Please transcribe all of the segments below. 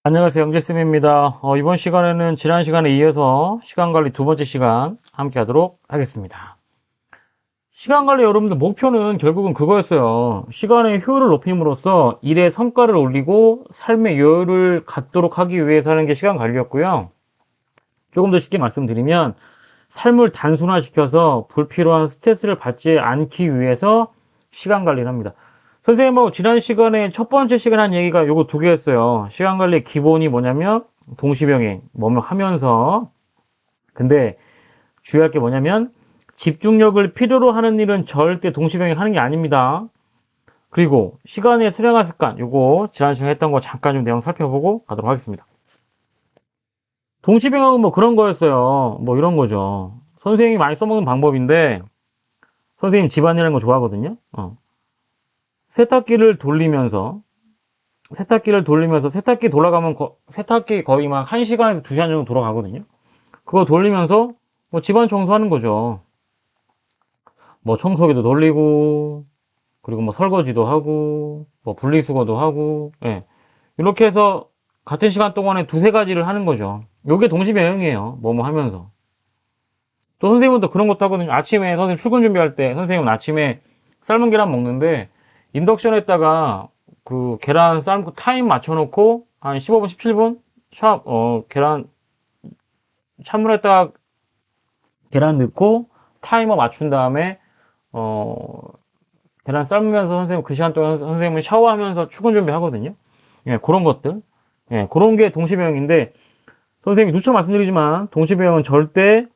안녕하세요. 영재쌤입니다. 이번 시간에는 지난 시간에 이어서 시간관리 두 번째 시간 함께 하도록 하겠습니다. 시간관리 여러분들 목표는 결국은 그거였어요. 시간의 효율을 높임으로써 일의 성과를 올리고 삶의 여유를 갖도록 하기 위해서 하는 게 시간관리였고요. 조금 더 쉽게 말씀드리면 삶을 단순화시켜서 불필요한 스트레스를 받지 않기 위해서 시간관리를 합니다. 선생님하고 지난 시간에 첫 번째 시간에 한 얘기가 요거 두 개였어요. 시간관리의 기본이 뭐냐면 동시병행, 뭐뭐 하면서. 근데 주의할 게 뭐냐면 집중력을 필요로 하는 일은 절대 동시병행 하는 게 아닙니다. 그리고 시간의 수량화 습관, 요거 지난 시간에 했던 거 잠깐 좀 내용 살펴보고 가도록 하겠습니다. 동시병행은 뭐 그런 거였어요. 뭐 이런 거죠. 선생님이 많이 써먹는 방법인데 선생님 집안일하는 거 좋아하거든요. 세탁기 돌아가면 세탁기 거의 막 1시간에서 2시간 정도 돌아가거든요. 그거 돌리면서 뭐 집안 청소하는 거죠. 뭐 청소기도 돌리고, 그리고 뭐 설거지도 하고, 뭐 분리수거도 하고, 예. 이렇게 해서 같은 시간 동안에 두세 가지를 하는 거죠. 요게 동시배영이에요. 뭐뭐 하면서. 또 선생님은 또 그런 것도 하거든요. 아침에 선생님 출근 준비할 때 선생님은 아침에 삶은 계란 먹는데 인덕션에다가 그 계란 삶고 타임 맞춰놓고 한 15분, 17분 계란 찬물에다가 계란 넣고 타이머 맞춘 다음에 계란 삶으면서 선생님 그 시간 동안 선생님은 샤워하면서 출근 준비하거든요. 예, 그런 것들. 예, 그런 게 동시배영인데 선생님이 누차 말씀드리지만 동시배영은 절대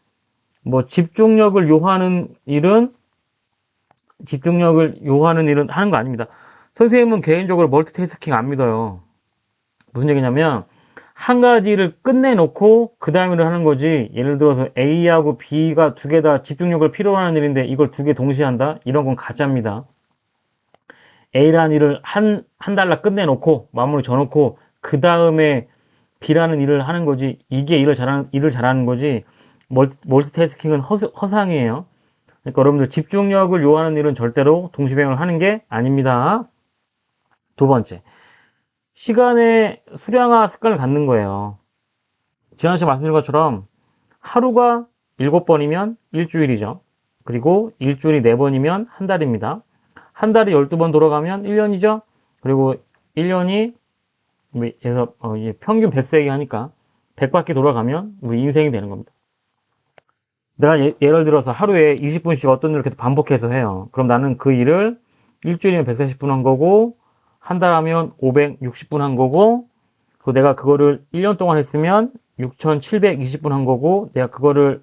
뭐 집중력을 요하는 일은 하는 거 아닙니다. 선생님은 개인적으로 멀티태스킹 안 믿어요. 무슨 얘기냐면 한 가지를 끝내놓고 그 다음 일을 하는 거지. 예를 들어서 A하고 B가 두 개 다 집중력을 필요로 하는 일인데 이걸 두 개 동시에 한다? 이런 건 가짜입니다. A라는 일을 한 달락 끝내놓고 마무리 져놓고 그 다음에 B라는 일을 하는 거지. 이게 일을 잘하는 거지. 멀티태스킹은 허상이에요. 그러니까 여러분들 집중력을 요하는 일은 절대로 동시배영을 하는 게 아닙니다. 두 번째, 시간의 수량화 습관을 갖는 거예요. 지난 시간에 말씀드린 것처럼 하루가 7번이면 일주일이죠. 그리고 일주일이 4번이면 한 달입니다. 한 달이 12번 돌아가면 1년이죠. 그리고 1년이 그래서 평균 100세기 하니까 100바퀴 돌아가면 우리 인생이 되는 겁니다. 내가 예를 들어서 하루에 20분씩 어떤 일을 계속 반복해서 해요. 그럼 나는 그 일을 일주일이면 140분 한 거고 한 달 하면 560분 한 거고 그리고 내가 그거를 1년 동안 했으면 6,720분 한 거고 내가 그거를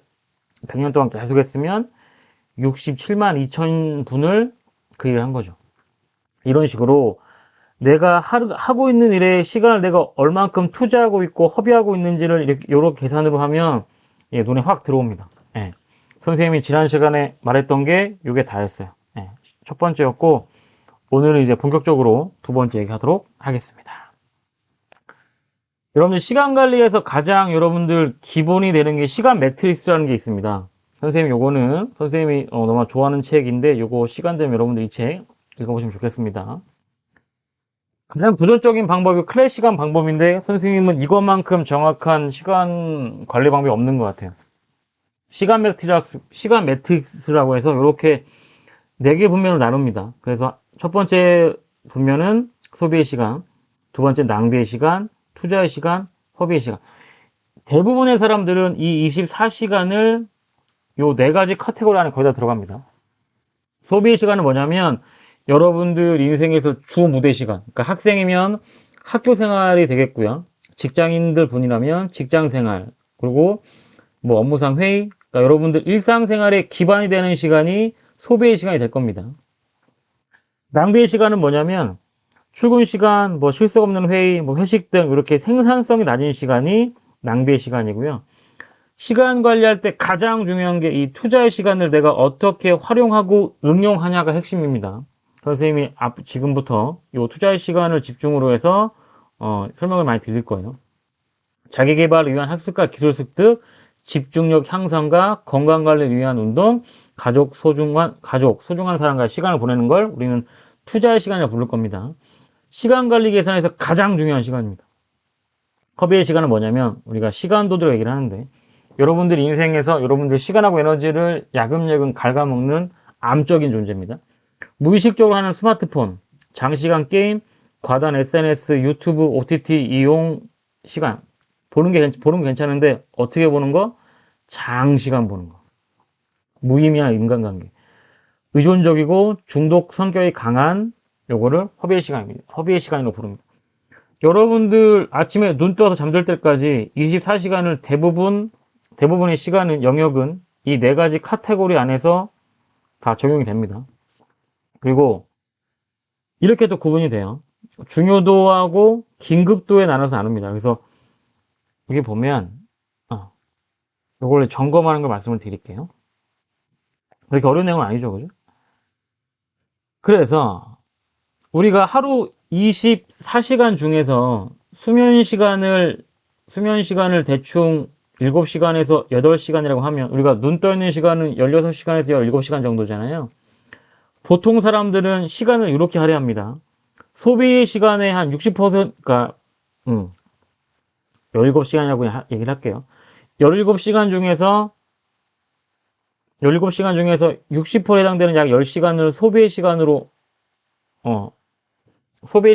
100년 동안 계속 했으면 67만 2천 분을 그 일을 한 거죠. 이런 식으로 내가 하고 있는 일에 시간을 내가 얼만큼 투자하고 있고 허비하고 있는지를 이렇게 계산으로 하면 눈에 확 들어옵니다. 예. 선생님이 지난 시간에 말했던 게 이게 다였어요. 예. 첫 번째였고 오늘은 이제 본격적으로 두 번째 얘기하도록 하겠습니다. 여러분들 시간 관리에서 가장 여러분들 기본이 되는 게 시간 매트리스라는 게 있습니다. 선생님 요거는 선생님이 너무 좋아하는 책인데 요거 시간 되면 여러분들 이 책 읽어보시면 좋겠습니다. 가장 도전적인 방법이 클래식한 방법인데 선생님은 이것만큼 정확한 시간 관리 방법이 없는 것 같아요. 시간 매트릭스라고 해서 이렇게 4개 분면으로 나눕니다. 그래서 첫 번째 분면은 소비의 시간, 두 번째 낭비의 시간, 투자의 시간, 허비의 시간. 대부분의 사람들은 이 24시간을 요 4가지 카테고리 안에 거의 다 들어갑니다. 소비의 시간은 뭐냐면 여러분들 인생에서 주 무대 시간. 그러니까 학생이면 학교 생활이 되겠고요. 직장인들 분이라면 직장 생활. 그리고 뭐 업무상 회의. 그러니까 여러분들 일상생활에 기반이 되는 시간이 소비의 시간이 될 겁니다. 낭비의 시간은 뭐냐면 출근 시간, 뭐 실속 없는 회의, 뭐 회식 등 이렇게 생산성이 낮은 시간이 낭비의 시간이고요. 시간 관리할 때 가장 중요한 게 이 투자의 시간을 내가 어떻게 활용하고 응용하냐가 핵심입니다. 선생님이 지금부터 이 투자의 시간을 집중으로 해서 설명을 많이 드릴 거예요. 자기계발을 위한 학습과 기술 습득, 집중력 향상과 건강관리를 위한 운동, 소중한 사람과의 시간을 보내는 걸 우리는 투자의 시간이라고 부를 겁니다. 시간 관리 계산에서 가장 중요한 시간입니다. 허비의 시간은 뭐냐면 우리가 시간 도둑 얘기를 하는데 여러분들 인생에서 여러분들 시간하고 에너지를 야금야금 갉아먹는 암적인 존재입니다. 무의식적으로 하는 스마트폰, 장시간 게임, 과단 SNS, 유튜브, OTT 이용 시간 보는 게 괜찮은데 어떻게 보는 거? 장시간 보는 거. 무의미한 인간관계. 의존적이고 중독 성격이 강한 요거를 허비의 시간입니다. 허비의 시간으로 부릅니다. 여러분들 아침에 눈 떠서 잠들 때까지 24시간을 대부분의 시간은 영역은 이 네 가지 카테고리 안에서 다 적용이 됩니다. 그리고 이렇게 또 구분이 돼요. 중요도하고 긴급도에 나눠서 나눕니다. 그래서 여기 보면 이걸 점검하는 걸 말씀을 드릴게요. 그렇게 어려운 내용은 아니죠, 그죠? 그래서 우리가 하루 24시간 중에서 수면 시간을 대충 7시간에서 8시간이라고 하면 우리가 눈 떠 있는 시간은 16시간에서 17시간 정도잖아요. 보통 사람들은 시간을 이렇게 할애합니다. 소비 시간의 한 60%, 그러니까 17시간이라고 얘기를 할게요. 17시간 중에서 60%에 해당되는 약 10시간을 소비의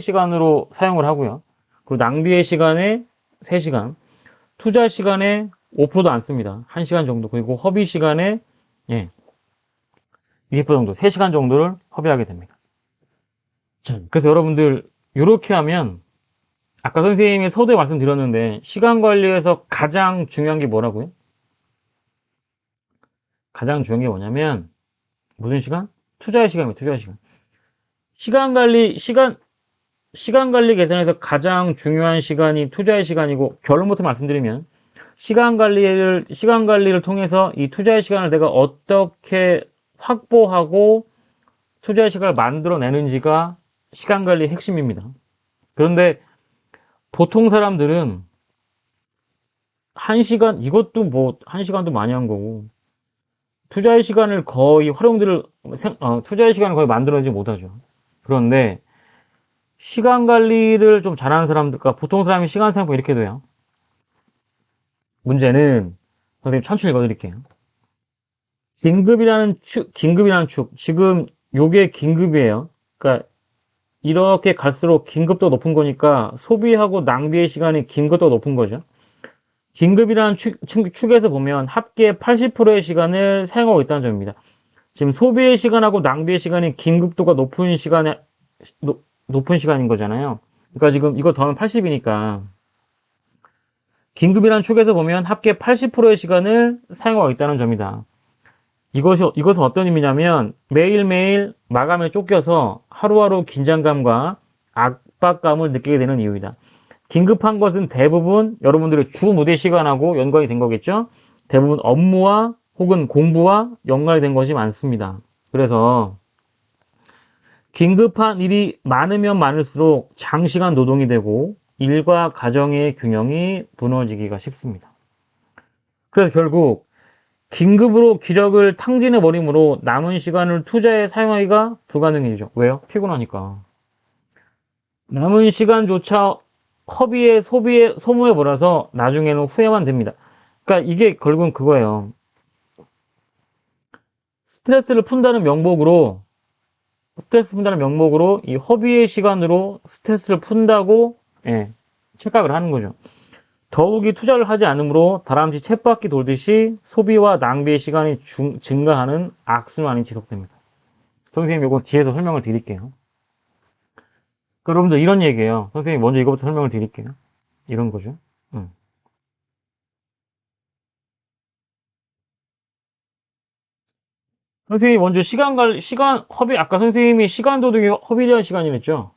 시간으로 사용을 하고요. 그리고 낭비의 시간에 3시간, 투자 시간에 5%도 안 씁니다. 1시간 정도. 그리고 허비 시간에 20% 정도, 3시간 정도를 허비하게 됩니다. 그래서 여러분들 이렇게 하면 아까 선생님이 서두에 말씀드렸는데 시간 관리에서 가장 중요한 게 뭐라고요? 가장 중요한 게 뭐냐면 무슨 시간? 투자의 시간입니다. 투자의 시간. 시간 관리 계산에서 가장 중요한 시간이 투자의 시간이고 결론부터 말씀드리면 시간 관리를 통해서 이 투자의 시간을 내가 어떻게 확보하고 투자의 시간을 만들어내는지가 시간 관리의 핵심입니다. 그런데 보통 사람들은 1시간, 이것도 뭐 1시간도 많이 한 거고 투자의 시간을 거의 만들어내지 못하죠. 그런데 시간 관리를 좀 잘하는 사람들과 보통 사람이 시간 생각보다 이렇게 돼요. 문제는 선생님 천천히 읽어드릴게요. 긴급이라는 축. 지금 요게 긴급이에요. 그러니까 이렇게 갈수록 긴급도가 높은 거니까 소비하고 낭비의 시간이 긴급도가 높은 거죠. 긴급이라는 축에서 보면 합계 80%의 시간을 사용하고 있다는 점입니다. 지금 소비의 시간하고 낭비의 시간이 긴급도가 높은 시간인 거잖아요. 그러니까 지금 이거 더하면 80이니까 긴급이라는 축에서 보면 합계 80%의 시간을 사용하고 있다는 점이다. 이것은 어떤 의미냐면 매일매일 마감에 쫓겨서 하루하루 긴장감과 압박감을 느끼게 되는 이유이다. 긴급한 것은 대부분 여러분들의 주 무대 시간하고 연관이 된 거겠죠? 대부분 업무와 혹은 공부와 연관이 된 것이 많습니다. 그래서 긴급한 일이 많으면 많을수록 장시간 노동이 되고 일과 가정의 균형이 무너지기가 쉽습니다. 그래서 결국 긴급으로 기력을 탕진해 버리므로 남은 시간을 투자에 사용하기가 불가능해지죠. 왜요? 피곤하니까. 남은 시간조차 소모해 버려서 나중에는 후회만 됩니다. 그러니까 이게 결국은 그거예요. 스트레스를 푼다는 명목으로 이 허비의 시간으로 스트레스를 푼다고 착각을 하는 거죠. 더욱이 투자를 하지 않으므로 다람쥐 쳇바퀴 돌듯이 소비와 낭비의 시간이 증가하는 악순환이 지속됩니다. 선생님 이거 뒤에서 설명을 드릴게요. 그러니까 여러분들 이런 얘기예요. 선생님 먼저 이거부터 설명을 드릴게요. 이런 거죠. 선생님이 먼저 아까 선생님이 시간 도둑이 허비에 대한 시간이랬죠?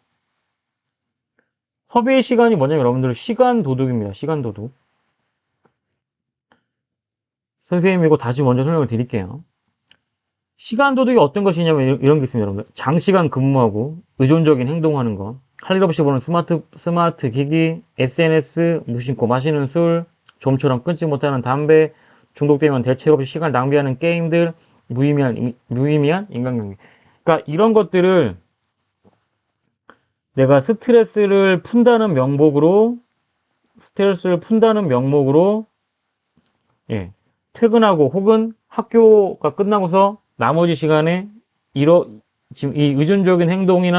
허비의 시간이 뭐냐면 여러분들 시간 도둑입니다. 시간 도둑. 선생님이 이거 다시 먼저 설명을 드릴게요. 시간 도둑이 어떤 것이냐면 이런 게 있습니다, 여러분들. 장시간 근무하고 의존적인 행동하는 거, 할 일 없이 보는 스마트 기기, SNS, 무심코 마시는 술, 좀처럼 끊지 못하는 담배, 중독되면 대책 없이 시간을 낭비하는 게임들, 무의미한 인간관계. 그러니까 이런 것들을 내가 스트레스를 푼다는 명목으로 스트레스를 푼다는 명목으로 예, 퇴근하고 혹은 학교가 끝나고서 나머지 시간에 지금 이 의존적인 행동에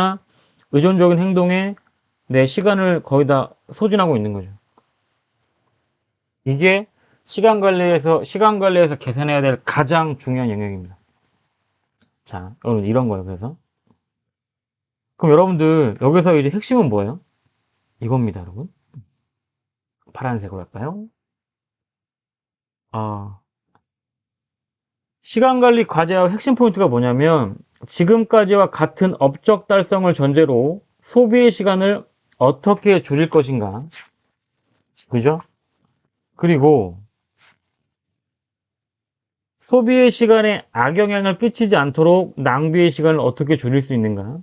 내 시간을 거의 다 소진하고 있는 거죠. 이게 시간 관리에서 계산해야 될 가장 중요한 영역입니다. 자, 여러분 이런 거예요. 그래서 그럼 여러분들 여기서 이제 핵심은 뭐예요? 이겁니다, 여러분. 파란색으로 할까요? 아, 시간 관리 과제와 핵심 포인트가 뭐냐면 지금까지와 같은 업적 달성을 전제로 소비의 시간을 어떻게 줄일 것인가. 그죠? 그리고 소비의 시간에 악영향을 끼치지 않도록 낭비의 시간을 어떻게 줄일 수 있는가.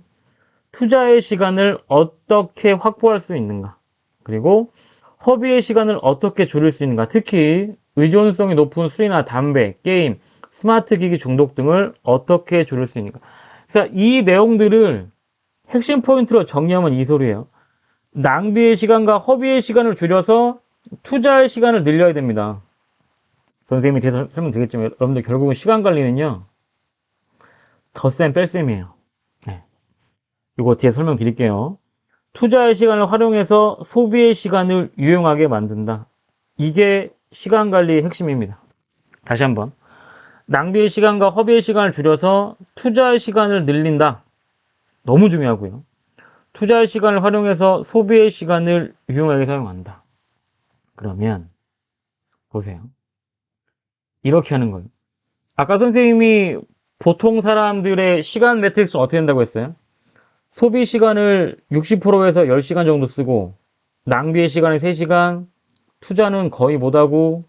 투자의 시간을 어떻게 확보할 수 있는가. 그리고 허비의 시간을 어떻게 줄일 수 있는가. 특히 의존성이 높은 술이나 담배, 게임, 스마트 기기 중독 등을 어떻게 줄일 수 있는가. 그래서 이 내용들을 핵심 포인트로 정리하면 이 소리예요. 낭비의 시간과 허비의 시간을 줄여서 투자의 시간을 늘려야 됩니다. 선생님이 뒤에서 설명드리겠지만 여러분들 결국은 시간 관리는요. 덧셈 뺄셈이에요. 네. 이거 뒤에 설명드릴게요. 투자의 시간을 활용해서 소비의 시간을 유용하게 만든다. 이게 시간 관리의 핵심입니다. 다시 한번. 낭비의 시간과 허비의 시간을 줄여서 투자의 시간을 늘린다. 너무 중요하고요. 투자의 시간을 활용해서 소비의 시간을 유용하게 사용한다. 그러면 보세요. 이렇게 하는 거예요. 아까 선생님이 보통 사람들의 시간 매트릭스는 어떻게 된다고 했어요? 소비 시간을 60%에서 10시간 정도 쓰고 낭비의 시간을 3시간, 투자는 거의 못하고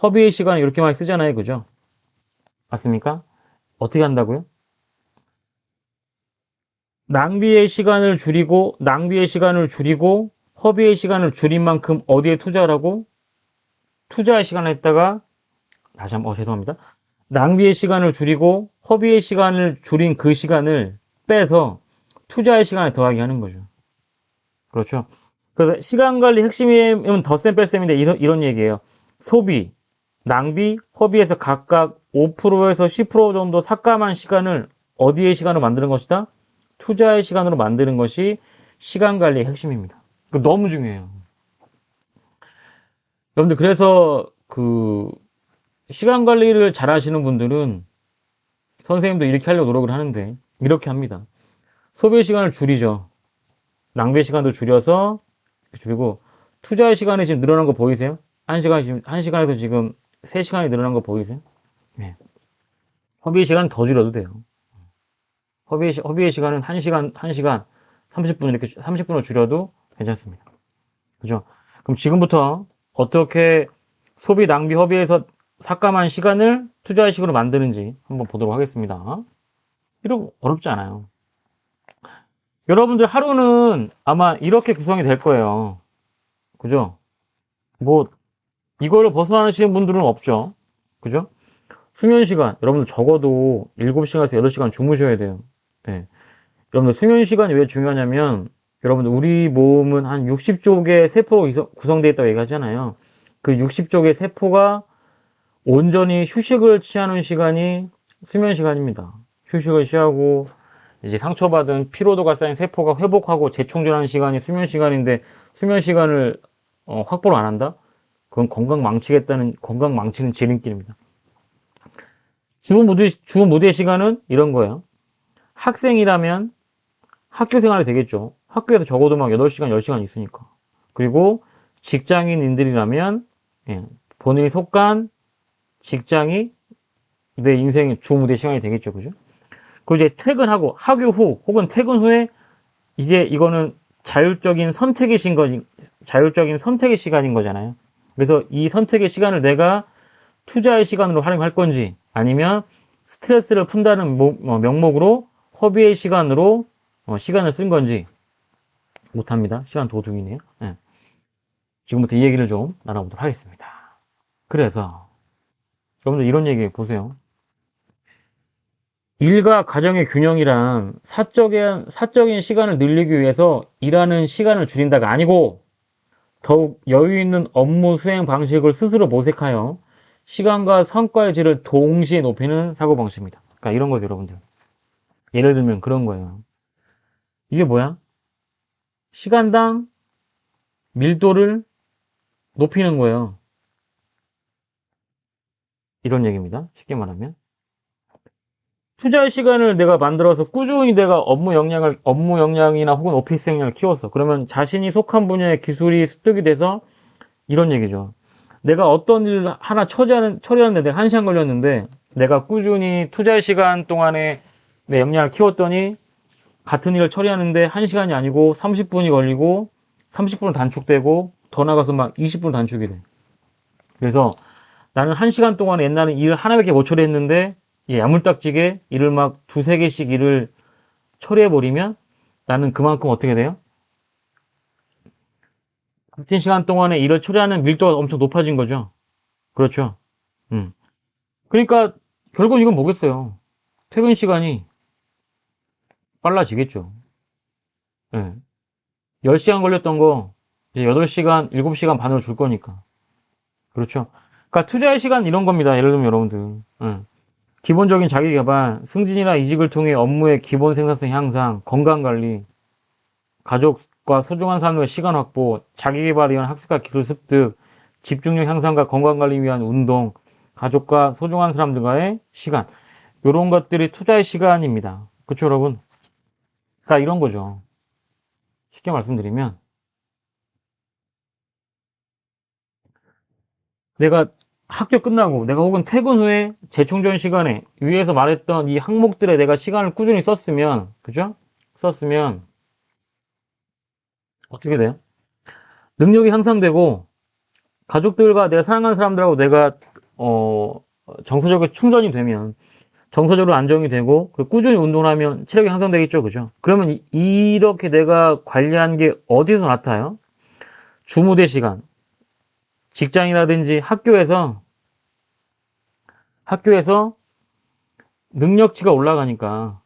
허비의 시간을 이렇게 많이 쓰잖아요. 그죠? 맞습니까? 어떻게 한다고요? 낭비의 시간을 줄이고 허비의 시간을 줄인 만큼 어디에 투자라고? 투자의 시간을 했다가 다시 한번 죄송합니다. 낭비의 시간을 줄이고 허비의 시간을 줄인 그 시간을 빼서 투자의 시간에 더하기 하는 거죠. 그렇죠? 그래서 시간 관리 핵심은 덧셈 뺄셈인데 이런 얘기예요. 소비, 낭비, 허비에서 각각 5%에서 10% 정도 삭감한 시간을 어디의 시간으로 만드는 것이다? 투자의 시간으로 만드는 것이 시간 관리의 핵심입니다. 너무 중요해요. 여러분들 그래서 그 시간 관리를 잘 하시는 분들은 선생님도 이렇게 하려고 노력을 하는데 이렇게 합니다. 소비 시간을 줄이죠. 낭비 시간도 줄이고 투자의 시간이 지금 늘어난 거 보이세요? 1시간에서 지금 3시간이 늘어난 거 보이세요? 네. 허비의 시간은 더 줄여도 돼요. 허비의 시간은 1시간 30분 이렇게 30분을 줄여도 괜찮습니다. 그죠? 그럼 지금부터 어떻게 소비, 낭비, 허비에서 삭감한 시간을 투자의 식으로 만드는지 한번 보도록 하겠습니다. 이런 어렵지 않아요. 여러분들 하루는 아마 이렇게 구성이 될 거예요. 그죠? 뭐 이거를 벗어나시는 분들은 없죠. 그죠? 수면 시간 여러분들 적어도 7시간에서 8시간 주무셔야 돼요. 네. 여러분들 수면 시간이 왜 중요하냐면 여러분들 우리 몸은 한 60조 개의 세포로 구성되어 있다고 얘기하잖아요. 그 60조 개의 세포가 온전히 휴식을 취하는 시간이 수면 시간입니다. 휴식을 취하고 이제 상처받은 피로도가 쌓인 세포가 회복하고 재충전하는 시간이 수면 시간인데 수면 시간을 확보를 안 한다? 그건 건강 망치는 지름길입니다. 주 무대 시간은 이런 거예요. 학생이라면 학교 생활이 되겠죠. 학교에서 적어도 막 8시간, 10시간 있으니까. 그리고 직장인들이라면 본인이 속한 직장이 내 인생의 주 무대 시간이 되겠죠. 그죠? 그리고 이제 퇴근하고 학교 후 혹은 퇴근 후에 이제 이거는 자율적인 선택의 시간인 거잖아요. 그래서 이 선택의 시간을 내가 투자의 시간으로 활용할 건지 아니면 스트레스를 푼다는 명목으로 허비의 시간으로 시간을 쓴 건지 못합니다. 시간 도중이네요. 네. 지금부터 이 얘기를 좀 나눠보도록 하겠습니다. 그래서 여러분들 이런 얘기 보세요. 일과 가정의 균형이란 사적인 시간을 늘리기 위해서 일하는 시간을 줄인다가 아니고 더욱 여유 있는 업무 수행 방식을 스스로 모색하여 시간과 성과의 질을 동시에 높이는 사고방식입니다. 그러니까 이런 거죠, 여러분들. 예를 들면 그런 거예요. 이게 뭐야? 시간당 밀도를 높이는 거예요. 이런 얘기입니다. 쉽게 말하면. 투자의 시간을 내가 만들어서 꾸준히 내가 업무 역량이나 혹은 오피스 역량을 키웠어. 그러면 자신이 속한 분야의 기술이 습득이 돼서 이런 얘기죠. 내가 어떤 일을 하나 처리하는데 내가 1시간 걸렸는데 내가 꾸준히 투자의 시간 동안에 내 역량을 키웠더니 같은 일을 처리하는데 1시간이 아니고 30분이 걸리고 30분 단축되고 더 나가서 막 20분 단축이 돼. 그래서 나는 1시간 동안 옛날에 일을 하나밖에 못 처리했는데 이게 야물딱지게 일을 막 두세 개씩 일을 처리해버리면 나는 그만큼 어떻게 돼요? 같은 시간 동안에 일을 처리하는 밀도가 엄청 높아진 거죠. 그렇죠. 음. 그러니까 결국 이건 뭐겠어요? 퇴근 시간이 빨라지겠죠. 예. 10시간 걸렸던 거 이제 8시간, 7시간 반으로 줄 거니까. 그렇죠. 그러니까 투자의 시간 이런 겁니다. 예를 들면 여러분들. 예. 기본적인 자기 개발, 승진이나 이직을 통해 업무의 기본 생산성 향상, 건강 관리, 가족과 소중한 사람과의 시간 확보, 자기 개발을 위한 학습과 기술 습득, 집중력 향상과 건강 관리 위한 운동, 가족과 소중한 사람들과의 시간. 이런 것들이 투자의 시간입니다. 그렇죠, 여러분? 그러니까 이런 거죠. 쉽게 말씀드리면 내가 학교 끝나고 내가 혹은 퇴근 후에 재충전 시간에 위에서 말했던 이 항목들에 내가 시간을 꾸준히 썼으면 그죠? 썼으면 어떻게 돼요? 능력이 향상되고 가족들과 내가 사랑하는 사람들하고 내가 어 정서적으로 충전이 되면 정서적으로 안정이 되고 그리고 꾸준히 운동을 하면 체력이 향상되겠죠, 그죠? 그러면 이렇게 내가 관리한 게 어디서 나타나요? 주무대 시간, 직장이라든지 학교에서 능력치가 올라가니까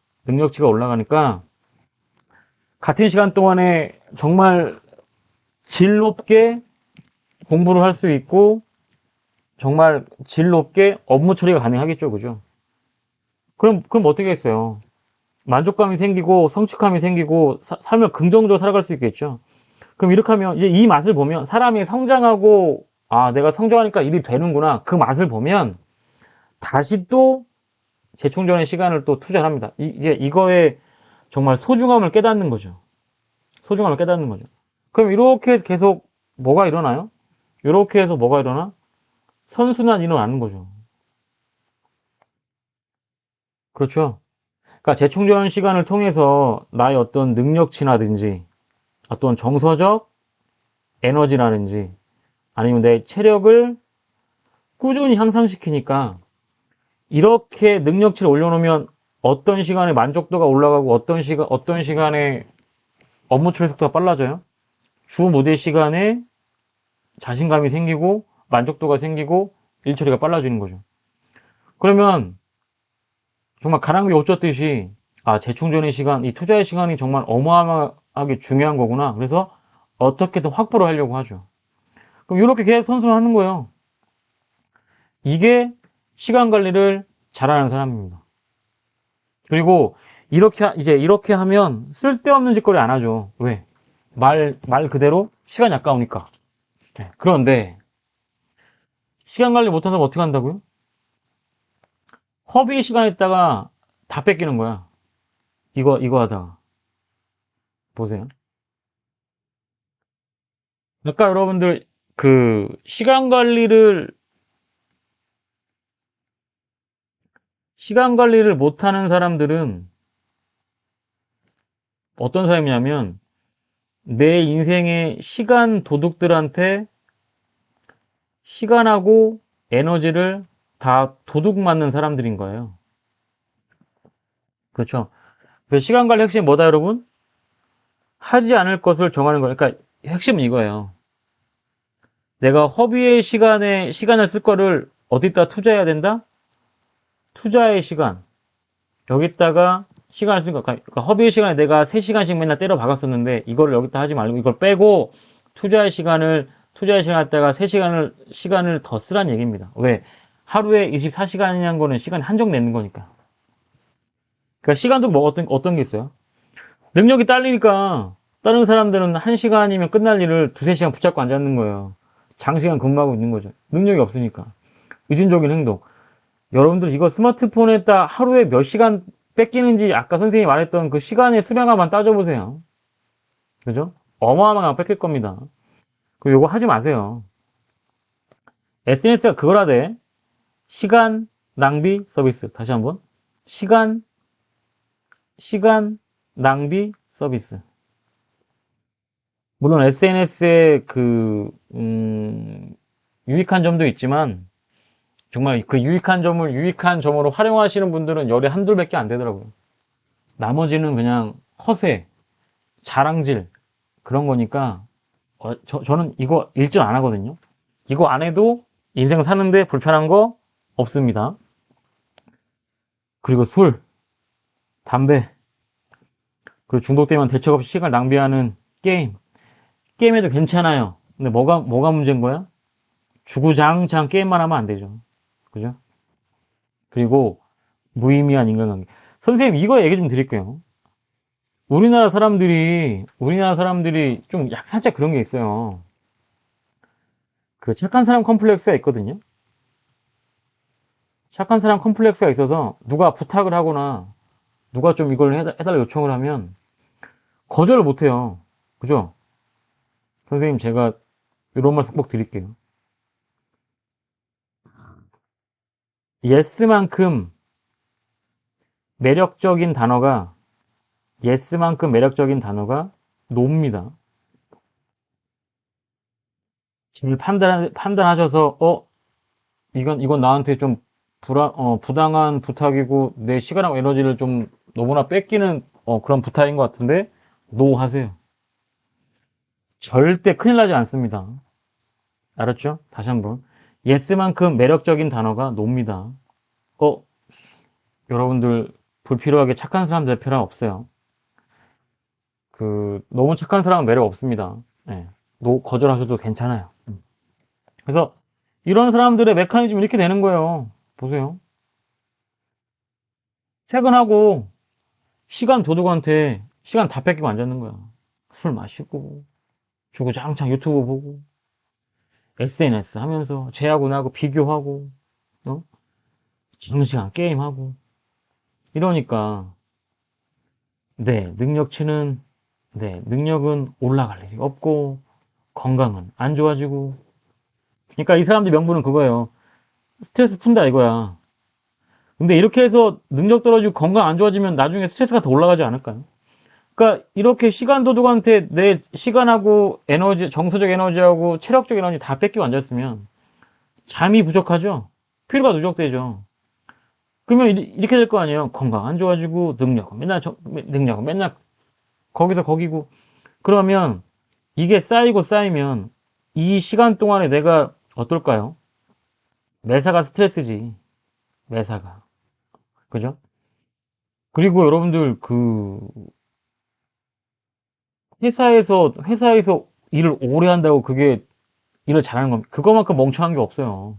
같은 시간 동안에 정말 질 높게 공부를 할 수 있고 정말 질 높게 업무 처리가 가능하겠죠, 그죠? 그럼 어떻게 했어요? 만족감이 생기고 성취감이 생기고 삶을 긍정적으로 살아갈 수 있겠죠. 그럼 이렇게 하면 이제 이 맛을 보면 사람이 성장하고 아 내가 성장하니까 일이 되는구나 그 맛을 보면 다시 또 재충전의 시간을 또 투자를 합니다. 이제 이거에 정말 소중함을 깨닫는 거죠. 소중함을 깨닫는 거죠. 그럼 이렇게 계속 뭐가 일어나요? 이렇게 해서 뭐가 일어나? 선순환이 일어나는 거죠. 그렇죠. 그러니까 재충전 시간을 통해서 나의 어떤 능력치라든지 어떤 정서적 에너지라든지 아니면 내 체력을 꾸준히 향상시키니까 이렇게 능력치를 올려놓으면 어떤 시간에 만족도가 올라가고 어떤 시간에 업무 처리 속도가 빨라져요? 주 무대 시간에 자신감이 생기고 만족도가 생기고 일 처리가 빨라지는 거죠. 그러면 정말 가랑비 옷 젖듯이 아 재충전의 시간, 이 투자의 시간이 정말 어마어마하게 중요한 거구나. 그래서 어떻게든 확보를 하려고 하죠. 그럼 이렇게 계속 선순환하는 거예요. 이게 시간 관리를 잘하는 사람입니다. 그리고 이렇게 하면 쓸데없는 짓거리 안 하죠. 왜? 말 그대로 시간이 아까우니까. 네. 그런데 시간 관리 못한 사람 어떻게 한다고요? 허비의 시간 있다가 다 뺏기는 거야. 이거 하다가. 보세요. 아까 여러분들 그 시간 관리를 못하는 사람들은 어떤 사람이냐면 내 인생의 시간 도둑들한테 시간하고 에너지를 다 도둑 맞는 사람들인 거예요. 그렇죠. 그래서 시간 관리 핵심이 뭐다, 여러분? 하지 않을 것을 정하는 거예요. 그러니까 핵심은 이거예요. 내가 허비의 시간을 쓸 거를 어디다 투자해야 된다? 투자의 시간. 여기다가 시간을 쓴 거. 그러니까 허비의 시간에 내가 3시간씩 맨날 때려 박았었는데 이거를 여기다 하지 말고 이걸 빼고 투자할 시간 갖다가 3시간을 더 쓰란 얘기입니다. 왜? 하루에 24시간이라는 거는 시간이 한정되는 거니까. 그러니까 시간도 뭐 어떤 게 있어요? 능력이 딸리니까 다른 사람들은 1시간이면 끝날 일을 2-3시간 붙잡고 앉아있는 거예요. 장시간 근무하고 있는 거죠. 능력이 없으니까. 의존적인 행동. 여러분들 이거 스마트폰에다 하루에 몇 시간 뺏기는지 아까 선생님이 말했던 그 시간의 수량화만 따져보세요. 그죠? 어마어마하게 뺏길 겁니다. 그 요거 하지 마세요. SNS가 그거라대. 시간 낭비 서비스. 다시 한번. 시간 낭비 서비스. 물론 SNS의 유익한 점도 있지만, 정말 그 유익한 점을 유익한 점으로 활용하시는 분들은 열에 한둘밖에 안 되더라고요. 나머지는 그냥 허세, 자랑질, 그런 거니까, 저는 이거 일절 안 하거든요. 이거 안 해도 인생 사는데 불편한 거 없습니다. 그리고 술, 담배, 그리고 중독되면 대책 없이 시간 낭비하는 게임. 게임해도 괜찮아요. 근데 뭐가 문제인 거야? 주구장창 게임만 하면 안 되죠. 그죠? 그리고 무의미한 인간관계. 선생님, 이거 얘기 좀 드릴게요. 우리나라 사람들이 좀 살짝 그런 게 있어요. 그 착한 사람 컴플렉스가 있거든요. 착한 사람 컴플렉스가 있어서 누가 부탁을 하거나 누가 좀 이걸 해달라 요청을 하면 거절을 못 해요. 그죠? 선생님, 제가 이런 말씀 꼭 드릴게요. 예스만큼 매력적인 단어가 노입니다. 지금 판단하셔서, 이건 나한테 좀 부당한 부탁이고, 내 시간하고 에너지를 좀 너무나 뺏기는, 그런 부탁인 것 같은데, 노 하세요. 절대 큰일 나지 않습니다. 알았죠? 다시 한번. 예스만큼 매력적인 단어가 노입니다. 어, 여러분들, 불필요하게 착한 사람 될 필요는 없어요. 너무 착한 사람은 매력 없습니다. 예. 노 거절하셔도 괜찮아요. 그래서 이런 사람들의 메커니즘이 이렇게 되는 거예요. 보세요. 퇴근하고 시간 도둑한테 시간 다 뺏기고 앉았는 거야. 술 마시고 주구장창 유튜브 보고 SNS 하면서 쟤하고 나하고 비교하고 어? 장시간 게임하고 이러니까 능력은 올라갈 일이 없고 건강은 안 좋아지고 그러니까 이 사람들 명분은 그거예요. 스트레스 푼다 이거야. 근데 이렇게 해서 능력 떨어지고 건강 안 좋아지면 나중에 스트레스가 더 올라가지 않을까요? 그러니까 이렇게 시간 도둑한테 내 시간하고 에너지, 정서적 에너지하고 체력적 에너지 다 뺏기고 앉았으면 잠이 부족하죠? 피로가 누적되죠? 그러면 이렇게 될 거 아니에요? 건강 안 좋아지고 능력은 맨날 거기서 거기고 그러면 이게 쌓이고 쌓이면 이 시간 동안에 내가 어떨까요? 매사가 스트레스지. 매사가. 그죠? 그리고 여러분들 회사에서 일을 오래 한다고 그게 일을 잘하는 겁니다. 그거만큼 멍청한 게 없어요.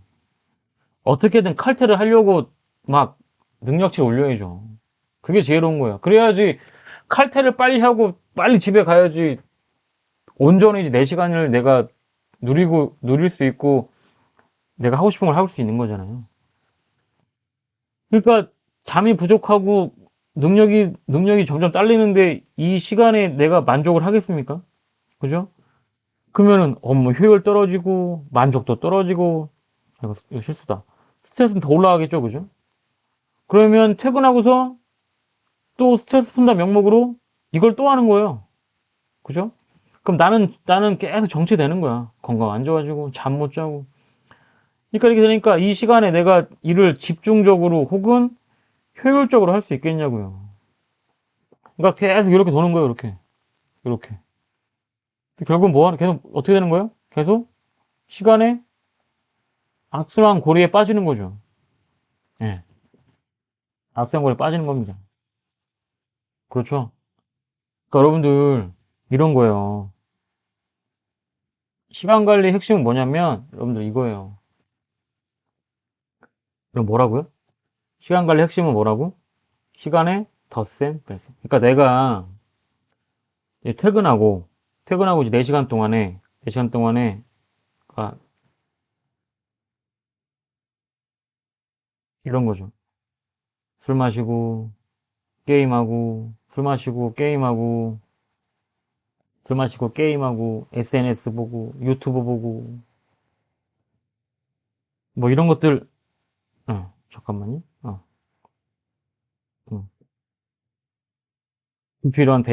어떻게든 칼퇴를 하려고 막 능력치를 올려야죠. 그게 지혜로운 거야. 그래야지 칼퇴를 빨리 하고 빨리 집에 가야지 온전히 내 시간을 내가 누릴 수 있고 내가 하고 싶은 걸 할 수 있는 거잖아요. 그러니까 잠이 부족하고 능력이 점점 딸리는데 이 시간에 내가 만족을 하겠습니까? 그죠? 그러면은 업무 효율 떨어지고 만족도 떨어지고 이거 실수다. 스트레스는 더 올라가겠죠, 그죠? 그러면 퇴근하고서 또 스트레스 푼다 명목으로 이걸 또 하는 거예요. 그죠? 그럼 나는 계속 정체되는 거야. 건강 안 좋아지고 잠 못 자고. 그러니까 이렇게 되니까 이 시간에 내가 일을 집중적으로 혹은 효율적으로 할 수 있겠냐고요. 그러니까 계속 이렇게 도는 거예요, 이렇게. 이렇게. 결국 계속 어떻게 되는 거예요? 계속 시간에 악순환 고리에 빠지는 거죠. 예. 악순환 고리에 빠지는 겁니다. 그렇죠? 그러니까 여러분들 이런 거예요. 시간 관리 핵심은 뭐냐면, 여러분들 이거예요. 이거 뭐라고요? 시간 관리 핵심은 뭐라고? 시간의 덧셈, 뺄셈. 그러니까 내가 이제 퇴근하고 이제 4시간 동안에, 4시간 동안에, 아, 이런 거죠. 술 마시고, 게임하고, 술 마시고, 게임하고, 술 마시고, 게임하고, SNS 보고, 유튜브 보고, 뭐 이런 것들, 잠깐만요. 어. 불필요한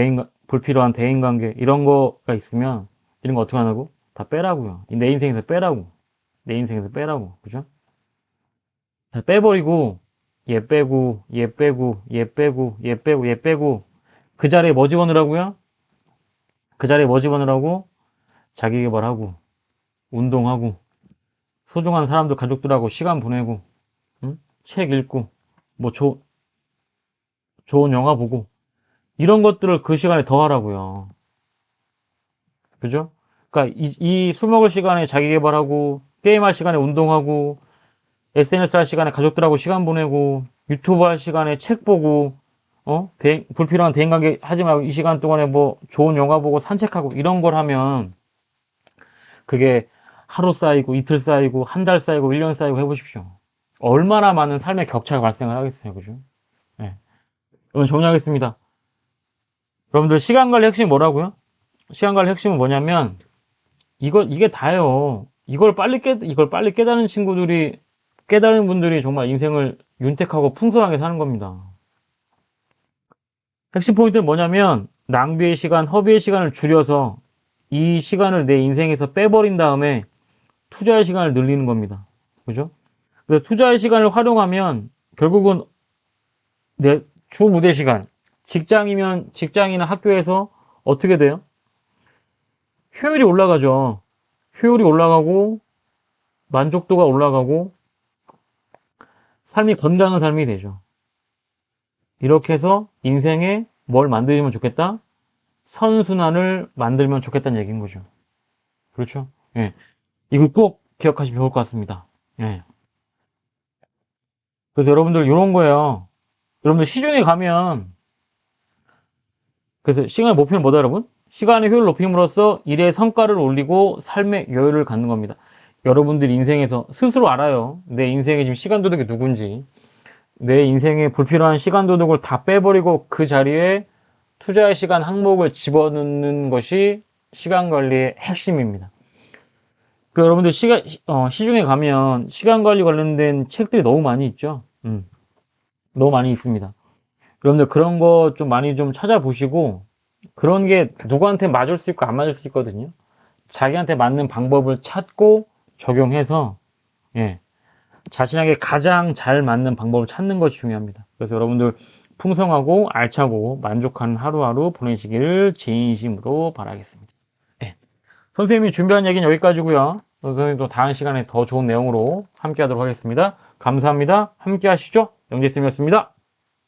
대인관계, 이런 거가 있으면, 이런 거 어떻게 하냐고? 다 빼라고요. 내 인생에서 빼라고. 내 인생에서 빼라고. 그죠? 다 빼버리고, 얘 빼고, 얘 빼고, 얘 빼고, 얘 빼고, 얘 빼고, 그 자리에 뭐 집어넣으라고요? 그 자리에 뭐 집어넣으라고? 자기 개발하고, 운동하고, 소중한 사람들, 가족들하고 시간 보내고, 응? 책 읽고, 뭐, 좋은 영화 보고, 이런 것들을 그 시간에 더 하라고요. 그죠? 그러니까 이 술 먹을 시간에 자기 개발하고, 게임할 시간에 운동하고, SNS 할 시간에 가족들하고 시간 보내고, 유튜브 할 시간에 책 보고, 불필요한 대인관계 하지 말고 이 시간 동안에 뭐 좋은 영화 보고 산책하고 이런 걸 하면 그게 하루 쌓이고 이틀 쌓이고 한 달 쌓이고 1년 쌓이고 해보십시오. 얼마나 많은 삶의 격차가 발생을 하겠어요. 그죠? 네. 오늘 정리하겠습니다. 여러분들 시간 관리 핵심이 뭐라고요? 시간 관리 핵심은 뭐냐면 이게 다예요. 이걸 빨리 깨달은 친구들이 깨달은 분들이 정말 인생을 윤택하고 풍성하게 사는 겁니다. 핵심 포인트는 뭐냐면 낭비의 시간, 허비의 시간을 줄여서 이 시간을 내 인생에서 빼버린 다음에 투자의 시간을 늘리는 겁니다. 그죠? 그래서 투자의 시간을 활용하면 결국은 내 주 무대 시간, 직장이면 직장이나 학교에서 어떻게 돼요? 효율이 올라가죠. 효율이 올라가고 만족도가 올라가고 삶이 건강한 삶이 되죠. 이렇게 해서 인생에 뭘 만들면 좋겠다? 선순환을 만들면 좋겠다는 얘기인 거죠. 그렇죠? 예. 이거 꼭 기억하시면 좋을 것 같습니다. 예. 그래서 여러분들 이런 거예요. 여러분들 시중에 가면 그래서 시간의 목표는 뭐다 여러분? 시간의 효율을 높임으로써 일의 성과를 올리고 삶의 여유를 갖는 겁니다. 여러분들 인생에서 스스로 알아요. 내 인생에 지금 시간 도둑이 누군지. 내 인생에 불필요한 시간 도둑을 다 빼버리고 그 자리에 투자의 시간 항목을 집어넣는 것이 시간 관리의 핵심입니다. 그 여러분들 시중에 가면 시간 관리 관련된 책들이 너무 많이 있죠. 너무 많이 있습니다. 여러분들 그런 거 좀 많이 좀 찾아보시고 그런 게 누구한테 맞을 수 있고 안 맞을 수 있거든요. 자기한테 맞는 방법을 찾고 적용해서 예, 자신에게 가장 잘 맞는 방법을 찾는 것이 중요합니다. 그래서 여러분들 풍성하고 알차고 만족하는 하루하루 보내시기를 진심으로 바라겠습니다. 예. 선생님이 준비한 얘기는 여기까지고요. 선생님 또 다음 시간에 더 좋은 내용으로 함께 하도록 하겠습니다. 감사합니다. 함께 하시죠. 영재쌤이었습니다.